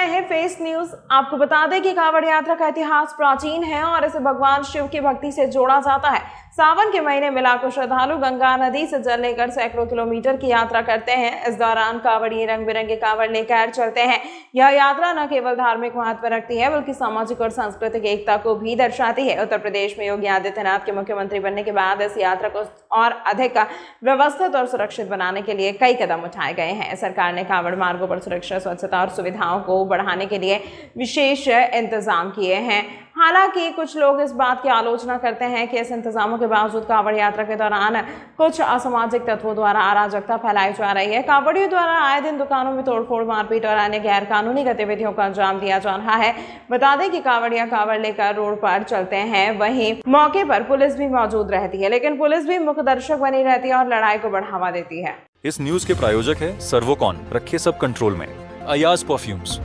रहे हैं face news. आपको बता दें कि कांवड़ यात्रा का इतिहास प्राचीन है और इसे भगवान शिव की भक्ति से जोड़ा जाता है। सावन के महीने में लाखों श्रद्धालु गंगा नदी से जल लेकर सैकड़ों किलोमीटर की यात्रा करते हैं। इस दौरान कांवड़िए रंग बिरंगे कांवड़ लेकर चलते हैं। यह यात्रा न केवल धार्मिक महत्व रखती है बल्कि सामाजिक और सांस्कृतिक एकता को भी दर्शाती है। उत्तर प्रदेश में योगी आदित्यनाथ के मुख्यमंत्री बनने के बाद इस यात्रा को और अधिक व्यवस्थित और सुरक्षित बनाने के लिए कई कदम उठाए गए हैं। सरकार ने कांवड़ मार्गों पर सुरक्षा, स्वच्छता और सुविधाओं को बढ़ाने के लिए विशेष इंतजाम किए हैं। हालांकि कुछ लोग इस बात की आलोचना करते हैं कि इस इंतजामों के बावजूद कांवड़ यात्रा के दौरान कुछ असामाजिक तत्वों द्वारा अराजकता फैलाई जा रही है। कांवड़ियों द्वारा आए दिन दुकानों में तोड़फोड़, मारपीट और अन्य गैर कानूनी गतिविधियों का अंजाम दिया जा रहा है। बता दें कि कांवड़िया कांवड़ लेकर रोड पर चलते हैं, वहीं मौके पर पुलिस भी मौजूद रहती है, लेकिन पुलिस भी मुख्य दर्शक बनी रहती है और लड़ाई को बढ़ावा देती है। इस न्यूज के प्रायोजक है सर्वोकॉन, रखे सब कंट्रोल में, अयाज परफ्यूम्स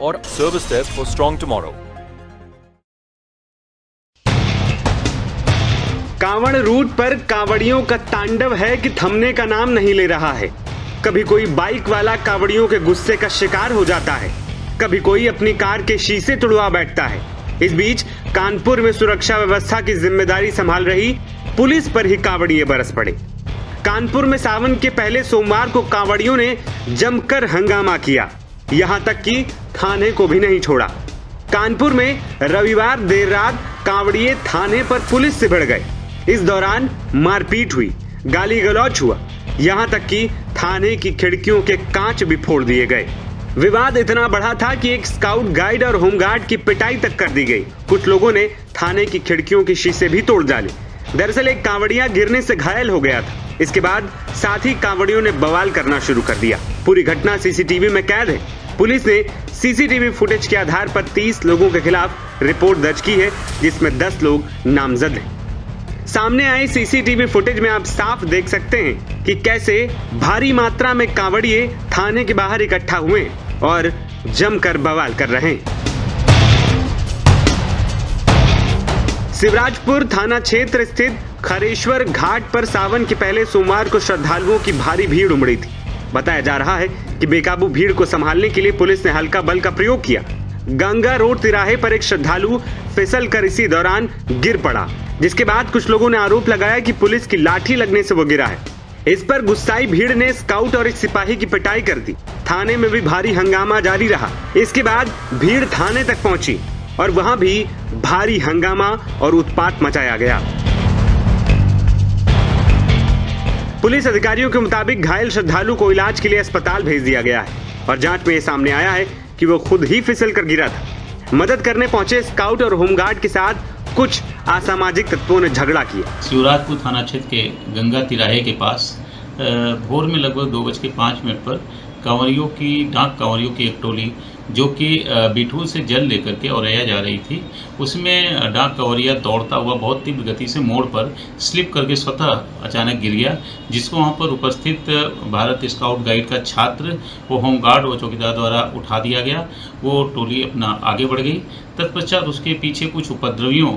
और service desk for strong tomorrow. Kanwar route पर कांवड़ियों का तांडव है कि थमने का नाम नहीं ले रहा है। कभी कोई बाइक वाला कांवड़ियों के गुस्से का शिकार हो जाता है, कभी कोई अपनी कार के शीशे तुड़वा बैठता है। इस बीच कानपुर में सुरक्षा व्यवस्था की जिम्मेदारी संभाल रही पुलिस पर ही कांवड़िए बरस पड़े। कानपुर में सावन के पहले सोमवार को कांवड़ियों ने जमकर हंगामा किया, यहां तक कि थाने को भी नहीं छोड़ा। कानपुर में रविवार देर रात कांवड़िए थाने पर पुलिस से भिड़ गए। इस दौरान मारपीट हुई, गाली गलौज हुआ, यहां तक कि थाने की खिड़कियों के कांच भी फोड़ दिए गए। विवाद इतना बढ़ा था कि एक स्काउट गाइड और होमगार्ड की पिटाई तक कर दी गई। कुछ लोगों ने थाने की खिड़कियों के शीशे भी तोड़ डाले। दरअसल एक कांवड़िया गिरने से घायल हो गया था। इसके बाद साथी कांवड़ियों ने बवाल करना शुरू कर दिया। पूरी घटना सीसीटीवी में कैद है। पुलिस ने सीसीटीवी फुटेज के आधार पर 30 लोगों के खिलाफ रिपोर्ट दर्ज की है, जिसमें 10 लोग नामजद हैं। सामने आई सीसीटीवी फुटेज में आप साफ देख सकते हैं कि कैसे भारी मात्रा में कांवड़िए थाने के बाहर इकट्ठा हुए और जमकर बवाल कर रहे हैं। शिवराजपुर थाना क्षेत्र स्थित खरेश्वर घाट पर सावन के पहले सोमवार को श्रद्धालुओं की भारी भीड़ उमड़ी थी। बताया जा रहा है कि बेकाबू भीड़ को संभालने के लिए पुलिस ने हल्का बल का प्रयोग किया। गंगा रोड तिराहे पर एक श्रद्धालु फिसल कर इसी दौरान गिर पड़ा, जिसके बाद कुछ लोगों ने आरोप लगाया कि पुलिस की लाठी लगने से वो गिरा है। इस पर गुस्साई भीड़ ने स्काउट और एक सिपाही की पिटाई कर दी। थाने में भी भारी हंगामा जारी रहा। इसके बाद भीड़ थाने तक पहुंची और वहां भी भारी हंगामा और उत्पात मचाया गया। पुलिस अधिकारियों के मुताबिक घायल श्रद्धालु को इलाज के लिए अस्पताल भेज दिया गया है और जांच में ये सामने आया है कि वो खुद ही फिसल कर गिरा था। मदद करने पहुंचे स्काउट और होमगार्ड के साथ कुछ असामाजिक तत्वों ने झगड़ा किया। शिवराजपुर थाना क्षेत्र के गंगा तिराहे के पास भोर में लगभग 2:05 पर डाक कांवरियों की एक टोली जो कि बिठूर से जल लेकर के औरैया जा रही थी, उसमें डाक कांवरिया दौड़ता हुआ बहुत तीव्र गति से मोड़ पर स्लिप करके स्वतः अचानक गिर गया, जिसको वहां पर उपस्थित भारत स्काउट गाइड का छात्र, वो होमगार्ड और चौकीदार द्वारा उठा दिया गया। वो टोली अपना आगे बढ़ गई। तत्पश्चात उसके पीछे कुछ उपद्रवियों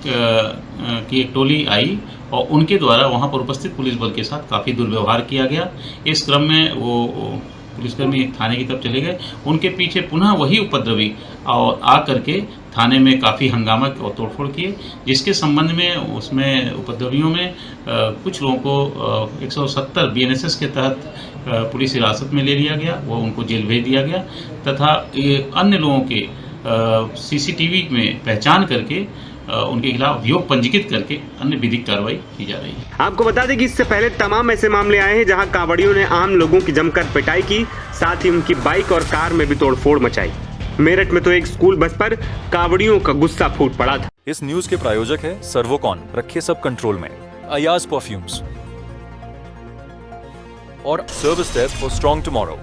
की एक टोली आई और उनके द्वारा वहां पर उपस्थित पुलिस बल के साथ काफ़ी दुर्व्यवहार किया गया। इस क्रम में वो पुलिसकर्मी थाने की तरफ चले गए। उनके पीछे पुनः वही उपद्रवी और आ करके थाने में काफ़ी हंगामा और तोड़फोड़ किए, जिसके संबंध में उसमें उपद्रवियों में कुछ लोगों को 170 BNSS के तहत पुलिस हिरासत में ले लिया गया। वो उनको जेल भेज दिया गया तथा अन्य लोगों के CCTV में पहचान करके उनके खिलाफ अभियोग पंजीकृत करके अन्य विधिक कार्रवाई की जा रही है। आपको बता दें कि इससे पहले तमाम ऐसे मामले आए हैं जहां कांवड़ियों ने आम लोगों की जमकर पिटाई की, साथ ही उनकी बाइक और कार में भी तोड़फोड़ मचाई। मेरठ में तो एक स्कूल बस पर कांवड़ियों का गुस्सा फूट पड़ा था। इस न्यूज के प्रायोजक है सर्वोकॉन, रखे सब कंट्रोल में, अयाज परफ्यूम्स और service desk for strong tomorrow.